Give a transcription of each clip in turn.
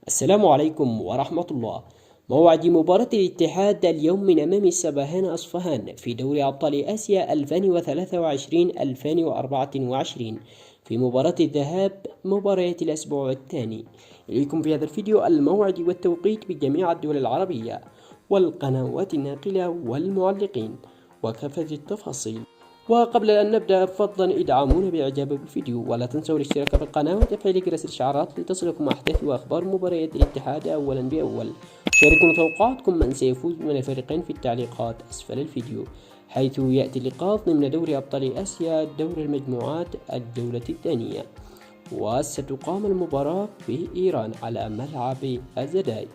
السلام عليكم ورحمة الله. موعد مباراة الاتحاد اليوم من أمام السباهان أصفهان في دوري أبطال آسيا 2023-2024 في مباراة الذهاب، مباريات الأسبوع الثاني. إليكم في هذا الفيديو الموعد والتوقيت بجميع الدول العربية والقنوات الناقلة والمعلقين وكافة التفاصيل. وقبل أن نبدأ فضلا ادعمونا بالإعجاب بالفيديو، ولا تنسوا الاشتراك في القناة وتفعيل جرس الإشعارات لتصلكم أحداث وأخبار مباريات الاتحاد أولا بأول. شاركونا توقعاتكم من سيفوز من الفريقين في التعليقات أسفل الفيديو، حيث يأتي اللقاء ضمن دوري أبطال آسيا دور المجموعات الجولة الثانية، وستقام المباراة في إيران على ملعب الزداي.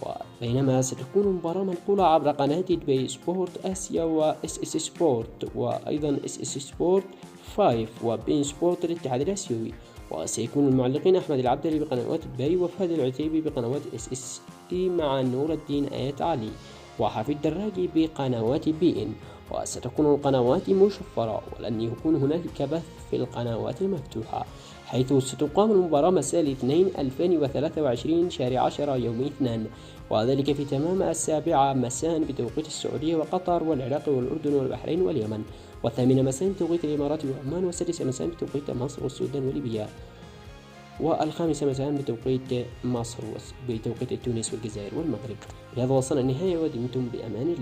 وبينما ستكون المباراة منقولة عبر قناة دبي سبورت آسيا وإس إس سبورت، وأيضا إس إس سبورت 5 وبين سبورت الاتحاد الآسيوي. وسيكون المعلقين أحمد العبدلي بقنوات دبي، وفهد العتيبي بقنوات إس إس إي، مع نور الدين آيات علي وحفيد الدراجي بقنوات بي إن. وستكون القنوات مشفرة، ولن يكون هنالك بث في القنوات المفتوحة، حيث ستقام المباراة مساء الاثنين 2023 شهر 10 يوم الاثنين، وذلك في تمام 7 مساء بتوقيت السعودية وقطر والعراق والأردن والبحرين واليمن، 8 مساء بتوقيت الإمارات وعمان، و6 مساء بتوقيت مصر والسودان وليبيا، و5 مساء بتوقيت مصر بتوقيت تونس والجزائر والمغرب. بهذا وصلنا النهاية، ودمتم بأمان الله.